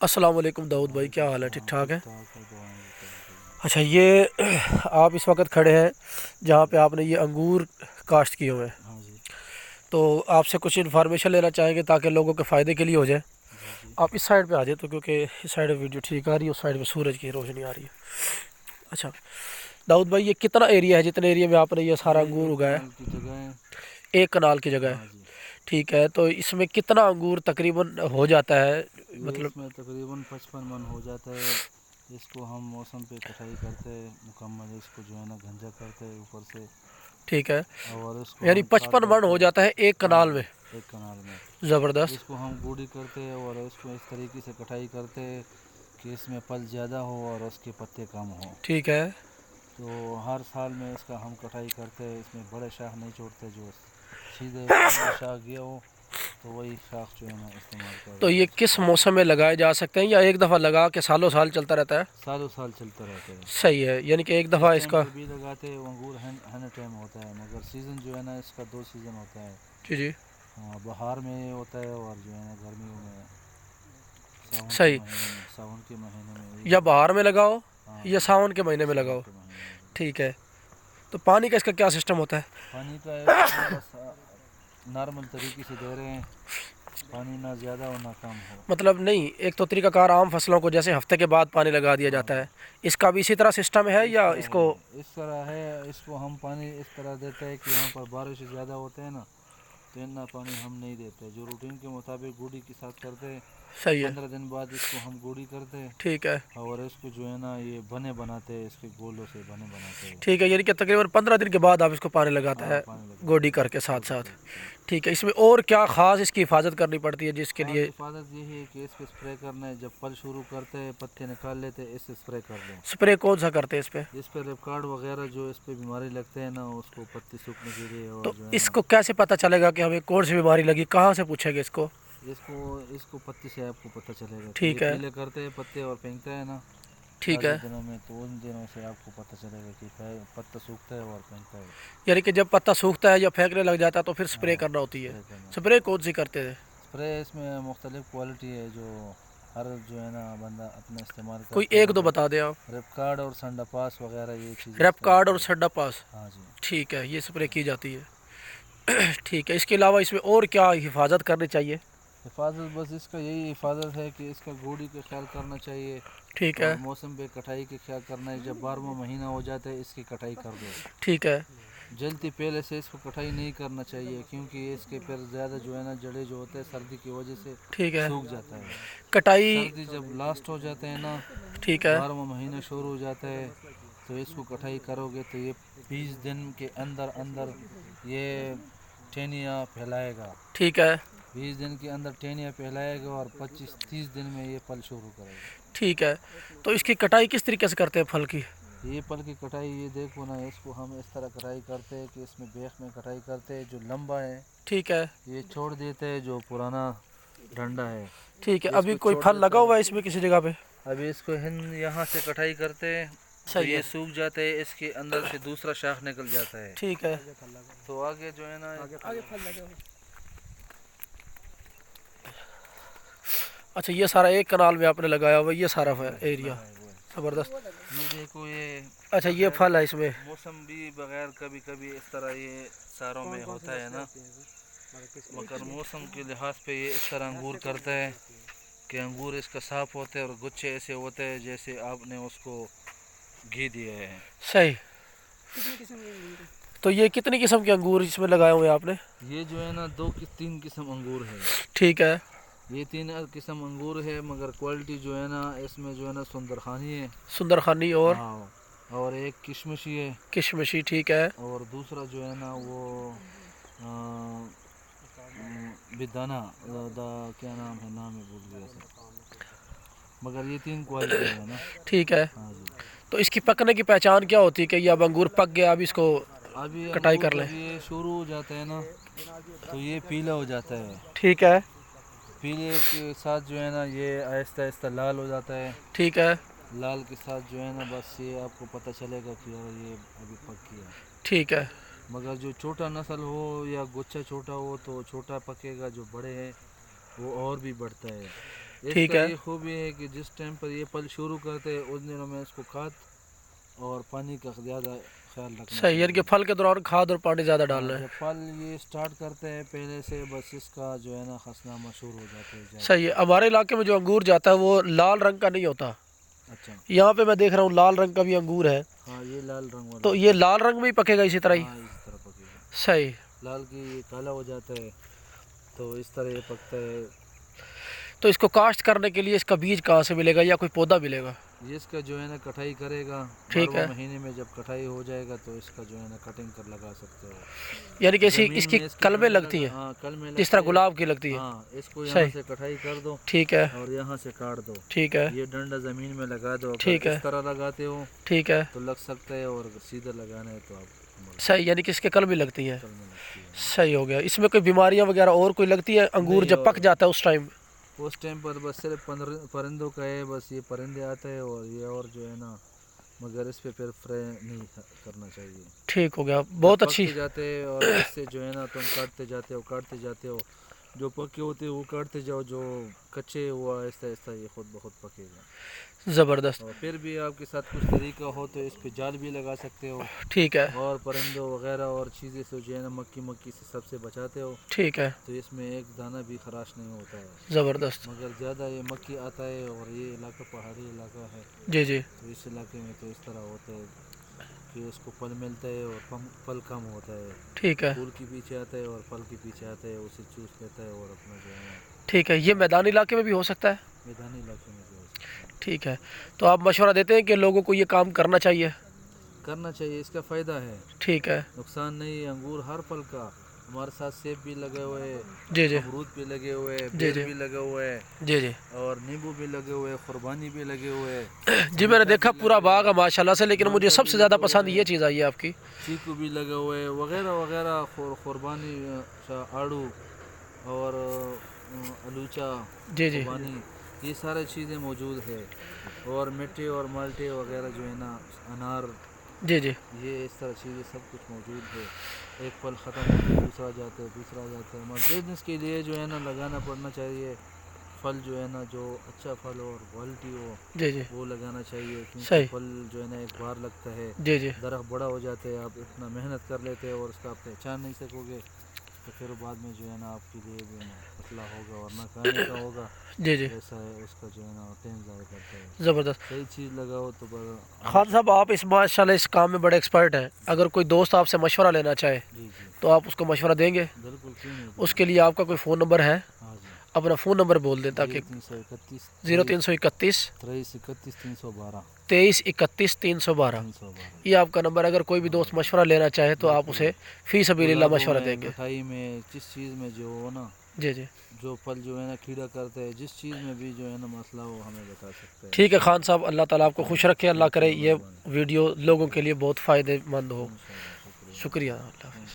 السلام علیکم داؤد بھائی، کیا حال ہے؟ ٹھیک ہاں ٹھاک ٹھیک ہے؟ ٹھاک ہے، دعائیں دیتے ہیں الحمدللہ۔ اچھا، یہ آپ اس وقت کھڑے ہیں جہاں پہ آپ نے یہ انگور کاشت کیے ہوئے ہیں، ہاں جی تو آپ سے کچھ انفارمیشن لینا چاہیں گے تاکہ لوگوں کے فائدے کے لیے ہو جائے۔ جی جی آپ اس سائڈ پہ آ جائیں تو، کیونکہ اس سائڈ ویڈیو ٹھیک آ رہی ہے، اس سائڈ پہ سورج کی روشنی آ رہی ہے۔ اچھا داؤد بھائی، یہ کتنا ایریا ہے جتنے ایریا میں آپ نے یہ سارا یہ انگور ایک اگایا کنال کی جگہ ہے۔ ہے؟ 1 کنال کی جگہ ہاں ہے، جی، ٹھیک ہے۔ تو اس میں کتنا انگور تقریباً ہو جاتا ہے؟ یہ مطلب اس میں تقریباً 55 من ہو جاتا ہے۔ اس کو ہم موسم پہ کٹائی کرتے ہیں مکمل، اس کو جو ہے نا گھنجا کرتے ہیں اوپر سے، ٹھیک ہے، اور اس کو یعنی ہم کاٹ 55 من ڈالتے ہو ہیں۔ جاتا ہے 1 کنال جی میں؟ ایک کنال میں زبردست۔ اس کو ہم گوڑی کرتے ہیں اور اس کو اس طریقے سے کٹائی کرتے ہیں کہ اس میں پل زیادہ ہو اور اس کے پتے کم ہوں۔ ٹھیک ہے، تو ہر سال میں اس کا ہم کٹائی کرتے ہیں، اس میں بڑے شاخ نہیں چھوڑتے، جو سیدھے لمبا شاخ گیا ہو تو وہی شاخ جو ہے نا استعمال کر تو رہے یہ ہیں اس کو کس ہم۔ موسم میں لگائے جا سکتے ہیں، یا ایک دفعہ لگا کے سالوں سال چلتا رہتا ہے؟ سالوں سال چلتا رہتا ہے۔ صحیح ہے، یعنی کہ ایک جس دفعہ اس ٹائم کا، پہ بھی لگاتے ہیں وہ انگور ہن ٹائم ہوتا ہے، مگر سیزن جو ہے نا اس کا 2 سیزن ہوتا ہے۔ جی جی، ہاں، بہار میں ہوتا ہے اور جو ہے نا گرمیوں میں صحیح، ساون کے مہینے میں یہ یا ہوتا بہار ہے۔ میں لگاؤ ہاں یا جی، ساون کے مہینے میں ساون لگاؤ، کے مہینے میں لگاتے ٹھیک ہیں۔ ہے۔ تو پانی کا اس کا کیا سسٹم ہوتا ہے؟ پانی کا اس کو ہم بس نارمل طریقے سے دے رہے ہیں، پانی نہ زیادہ ہو نہ کم ہو۔ مطلب نہیں، ایک تو طریقہ کار عام فصلوں کو جیسے ہفتے کے بعد پانی لگا دیا ہاں جاتا ہے، اس کا بھی اسی طرح سسٹم ہے اس یا کا اس ہے، کو؟ اس طرح ہے، اس کو ہم پانی اس طرح دیتے ہیں کہ یہاں پر بارش زیادہ ہوتے ہیں نا تو اتنا پانی ہم نہیں دیتے، جو روٹین کے مطابق گوڑی کے ساتھ کرتے ہیں۔ صحیح ہے، 15 دن بعد اس کو ہم گوڑی کرتے ہیں ٹھیک ہے، اور اس کو جو ہے نا یہ بنے بناتے ہیں، اس کے گولوں سے بنے بناتے ہیں۔ ٹھیک ہے، یعنی کہ تقریباً 15 دن کے بعد آپ اس کو پانی لگاتے ہاں ہیں پانی لگاتے گوڈی ہیں کر کے ساتھ گوڑی ساتھ، کر کے ساتھ۔ ٹھیک ہے۔ اس میں اور کیا خاص اس کی حفاظت کرنی پڑتی ہے جس کے خاص لیے؟ حفاظت یہ ہے کہ اس پہ اسپرے کرنا ہے، جب پل شروع کرتے ہیں پتے نکال لیتے اس سے اسپرے کر دو۔ سپرے کون سا کرتے ہیں اس پہ؟ اس پہ ریپکارڈ وغیرہ جو اس پہ بیماری لگتے ہیں نا اس کو پتی سوکھنے کے لیے، اور تو جو ہے اس نا کو کیسے پتہ چلے گا کہ ہمیں کون سی بیماری لگی؟ کہاں سے پوچھیں گے اس کو؟ اس کو پتی سے آپ کو پتہ چلے گا کہ یہ ٹھیک ہے، پیلے کرتے ہیں پتے اور پھینکتے ہیں نا ٹھیک تازہ ہے، دنوں میں، تو ان دنوں سے آپ کو پتہ چلے گا کہ پتا سوکھتا ہے اور پھینکتا ہے۔ یعنی کہ جب پتا سوکھتا ہے یا پھینکنے لگ جاتا ہے تو پھر سپرے ہاں کرنا ہوتی ہے۔ اسپرے کرنا سپرے پڑتا ہے۔ کون سی کرتے ہیں؟ اسپرے اس میں مختلف کوالٹی ہے، جو ہر جو ہے نا بندہ اپنا استعمال کوئی کرتا ہے، ایک دو مگر بتا دیں آپ۔ ریپکارڈ اور سنڈا پاس وغیرہ یہ چیزیں ریپ استعمال کارڈ اور کریں۔ سڈا پاس، ہاں جی ٹھیک ہے، یہ سپرے کی جاتی ہے، ٹھیک ہے۔ اس کے علاوہ اس میں اور کیا حفاظت کرنی چاہیے؟ حفاظت بس اس کا یہی حفاظت ہے کہ اس کا گوڑی کا خیال کرنا چاہیے، ٹھیک ہے، اور موسم پہ کٹائی کے خیال کرنا ہے۔ جب 12واں مہینہ ہو جاتا ہے اس کی کٹائی کر دو۔ ٹھیک ہے، جلدی پہلے سے اس کو کٹائی نہیں کرنا چاہیے، کیونکہ اس کے پھر زیادہ جو ہے نا جڑیں جو ہوتے ہیں سردی کی وجہ سے ٹھیک ہے، سوکھ جاتا ہے۔ کٹائی، سردی جب لاسٹ ہو جاتے ہیں نا، ٹھیک ہے، 12واں مہینہ شروع ہو جاتا ہے، تو اس کو کٹائی کرو گے تو یہ 20 دن کے اندر اندر یہ ٹہنیاں پھیلائے گا۔ ٹھیک ہے، 20 دن کے اندر ٹہنیاں پھیلائے گا اور 25-30 دن میں یہ پھل شروع کرے گا۔ ٹھیک ہے۔ تو اس کی کٹائی کس طریقے سے کرتے ہیں پھل کی؟ یہ پل کی کٹائی، یہ دیکھو نا، اس کو ہم اس طرح کٹائی کرتے ہیں کہ اس میں بیخ میں کٹائی کرتے ہیں، جو لمبا ہے ٹھیک ہے، یہ چھوڑ دیتے ہیں، جو پرانا ڈنڈا ہے ٹھیک ہے۔ یہ اس ابھی کو کوئی چھوڑ پھل دیتا لگا ہوا ہے۔ ہے اس میں کسی جگہ پہ؟ ابھی اس کو یہاں سے کٹائی کرتے ہیں تو صحیح یہ ہے، سوکھ جاتے ہیں، اس کے اندر سے دوسرا شاخ نکل جاتا ہے، ٹھیک ہے، تو آگے جو ہے نا اچھا یہ سارا 1 کنال میں آپ نے لگایا ہوا ہے، یہ سارا جی ایریا؟ لگائے ہوئے ہیں۔ زبردست۔ یہ دیکھو، یہ اچھا یہ بغیر پھل ہے اس میں؟ موسم بھی بغیر کبھی کبھی اس طرح یہ ساروں میں ہوتا ہے نا، مگر موسم کے لحاظ پہ یہ اس طرح انگور کرتا ہے کہ انگور اس کا صاف ہوتے ہیں اور گچھے ایسے ہوتے ہیں جیسے آپ نے اس کو گھی دیے ہیں۔ صحیح۔ تو یہ کتنی قسم کے انگور اس میں لگائے ہوئے ہیں آپ نے؟ یہ جو ہے نا 3 قسم انگور ہے۔ ٹھیک ہے، یہ 3 قسم انگور ہے، مگر کوالٹی جو ہے نا اس میں جو ہے نا سندر خانی ہے، سندر خانی اور ہاں، اور ایک کشمشی ہے، کشمشی، ٹھیک ہے، اور دوسرا جو ہے نا وہ بدانا، کیا نام ہے، نام ہے بھول گیا سر، مگر یہ 3 کوالٹی ہے نا۔ ٹھیک ہے۔ ہاں جی، تو اس کی پکنے کی پہچان کیا ہوتی ہے کہ یہ اب انگور پک گیا، اب اس کو ابھی کٹائی انگور کر لیں؟ جب یہ شروع ہو جاتا ہے نا تو یہ پیلا ہو جاتا ہے، ٹھیک ہے، پیلے کے ساتھ جو ہے نا یہ آہستہ آہستہ لال ہو جاتا ہے، ٹھیک ہے، لال کے ساتھ جو ہے نا بس یہ آپ کو پتہ چلے گا کہ یار یہ ابھی پک گیا۔ ٹھیک ہے، مگر جو چھوٹا نسل ہو یا گچھا چھوٹا ہو تو چھوٹا پکے گا، جو بڑے ہیں وہ اور بھی بڑھتا ہے۔ اس ٹھیک کا ہے یہ خوبی ہے کہ جس ٹائم پر یہ پل شروع کرتے ہیں اس دنوں میں اس کو کھاد اور پانی کا زیادہ خیال رکھنا صحیح، یعنی کہ پھل کے دوران کھاد اور پانی زیادہ ڈالنا ہے. جب پل یہ سٹارٹ کرتے ہیں پہلے سے بس اس کا جو ہے نا خسنا مشہور ہو جاتا ہے صحیح ہے. ہمارے علاقے میں جو انگور جاتا ہے وہ لال رنگ کا نہیں ہوتا. اچھا یہاں پہ میں دیکھ رہا ہوں لال رنگ کا بھی انگور ہے. ہاں یہ لال رنگ والا تو یہ لال رنگ میں ہی پکے گا اسی طرح ہی؟ ہاں اسی طرح پکے گا. صحیح. لال کی یہ کالا ہو جاتا ہے تو اس طرح یہ پکتا ہے. تو اس کو کاشت کرنے کے لیے اس کا بیج کہاں سے ملے گا یا کوئی پودا ملے گا؟ یہ اس کا جو ہے نا کٹائی کرے گا. ٹھیک ہے. 12 مہینے میں جب کٹائی ہو جائے گا تو اس کا جو ہے نا کٹنگ کر لگا سکتے ہو. یعنی کہ زمین اس کی میں کلمیں ڈنڈا لگتی ہیں ہاں کلمیں جس طرح لگتی ہے. گلاب کی لگتی ہے؟ ہاں اس کو یہاں صحیح. سے کٹائی کر دو ٹھیک ہے. اور یہاں سے کاٹ دو. ٹھیک ہے. یہ ڈنڈا زمین میں لگا دو. ٹھیک اگر ہے. اس طرح لگاتے ہو ٹھیک ہے. تو لگ سکتا ہے اور اگر سیدھا لگانا ہے تو آپ صحیح، یعنی کہ اس کے کلمیں لگتی ہیں. کلمیں لگتی ہے. صحیح ہو گیا. اس میں کوئی بیماریاں وغیرہ اور کوئی لگتی ہے انگور نہیں، جب پک جاتا ہے اس ٹائم؟ اس ٹائم پر بس صرف پرندوں کا ہے. بس یہ پرندے آتے ہیں اور یہ اور جو ہے نا مگر اس پہ پھر فرے نہیں کرنا چاہیے. ٹھیک ہو گیا. بہت جب اچھی. پکتے جاتے ہیں اور اس سے جو ہے نا تم کاٹتے جاتے ہو. جو پکے ہوتے وہ کاٹتے جاؤ. جو کچے ہوا آہستہ آہستہ یہ خود بخود پکے گا. زبردست. اور پھر بھی آپ کے ساتھ کچھ طریقہ ہو تو اس پہ جال بھی لگا سکتے ہو. ٹھیک ہے. اور پرندوں وغیرہ اور چیزیں سے جو ہے نا مکھی سے سب سے بچاتے ہو. ٹھیک ہے. تو اس میں ایک دانہ بھی خراش نہیں ہوتا ہے. زبردست. مگر زیادہ یہ مکھی آتا ہے اور یہ علاقہ پہاڑی علاقہ ہے. جی جی. تو اس علاقے میں تو اس طرح ہوتا ہے کہ اس کو پل ملتا ہے اور پل کم ہوتا ہے. ٹھیک ہے. پھول کے پیچھے آتا ہے اور پل کے پیچھے آتا ہے. اسے چوس لیتا ہے اور اپنا جو ہے ٹھیک ہے. یہ میدانی علاقے میں بھی ہو سکتا ہے؟ میدانی علاقے میں جو ہو سکتا ہے. ٹھیک ہے. تو آپ مشورہ دیتے ہیں کہ لوگوں کو یہ کام کرنا چاہیے؟ کرنا چاہیے. اس کا فائدہ ہے. ٹھیک ہے. نقصان نہیں. انگور ہر پل کا. ہمارے ساتھ سیب بھی لگے ہوئے ہیں. جی جی. امرود بھی لگے ہوئے ہیں. جی بیر جی. بھی لگے ہوئے ہیں. جی جی. اور نیمبو بھی لگے ہوئے ہیں. قربانی بھی لگے ہوئے ہیں. جی میں نے دیکھا پورا باغ ہے ماشاء اللہ سے، لیکن مجھے سب سے زیادہ پسند یہ چیز آئی ہے آپ کی. چیکو بھی لگے ہوئے ہیں وغیرہ وغیرہ. قربانی آڑو اور الوچا جی جی. قربانی یہ سارے چیزیں موجود ہے. اور مٹی اور مالٹے وغیرہ جو ہے نا انار جی جی. یہ اس طرح چیزیں سب کچھ موجود ہے. ایک پل ختم ہو تو دوسرا جاتا ہے دوسرا جاتا ہے. مگر بزنس کے لیے جو ہے نا لگانا پڑنا چاہیے. پھل جو ہے نا جو اچھا پھل ہو اور کوالٹی ہو جی جی. وہ لگانا چاہیے. کیونکہ صحیح. پھل جو ہے نا ایک بار لگتا ہے. جی جی. درخت بڑا ہو جاتا ہے. آپ اتنا محنت کر لیتے ہیں اور اس کا آپ پہچان نہیں سکو گے تو پھر بعد میں جو ہے نا آپ کے لیے بھی نا مسئلہ ہوگا اور نہ کھانے کا ہوگا. جی جی. ایسا ہے اس کا جو ہے نا ٹائم ضائع کرتا ہے. زبردست. صحیح چیز لگاؤ تو خان صاحب آپ اس ماشاء اللہ اس کام میں بڑے ایکسپرٹ ہیں. اگر کوئی دوست آپ سے مشورہ لینا چاہے جی جی تو آپ اس کو مشورہ دیں گے؟ بالکل کیوں نہیں. اس کے لیے آپ کا کوئی فون نمبر ہے؟ ہاں جی. اپنا فون نمبر بول دیں تاکہ 0331 0331 2331 312 2331 312. یہ آپ کا نمبر. اگر کوئی بھی دوست مشورہ لینا چاہے تو آپ اسے فی سبیل اللہ مشورہ دیں گے. مٹھائی میں جس چیز میں جو ہو نا جی جی. جو پھل جو ہے نا کیڑا کرتے ہیں جس چیز میں بھی جو ہے نا مسئلہ ہو ہمیں بتا سکتے ہیں. ٹھیک ہے خان صاحب. اللہ تعالیٰ آپ کو خوش رکھے. اللہ کرے یہ ویڈیو لوگوں کے لیے بہت فائدہ مند ہو. شکریہ. اللہ حافظ.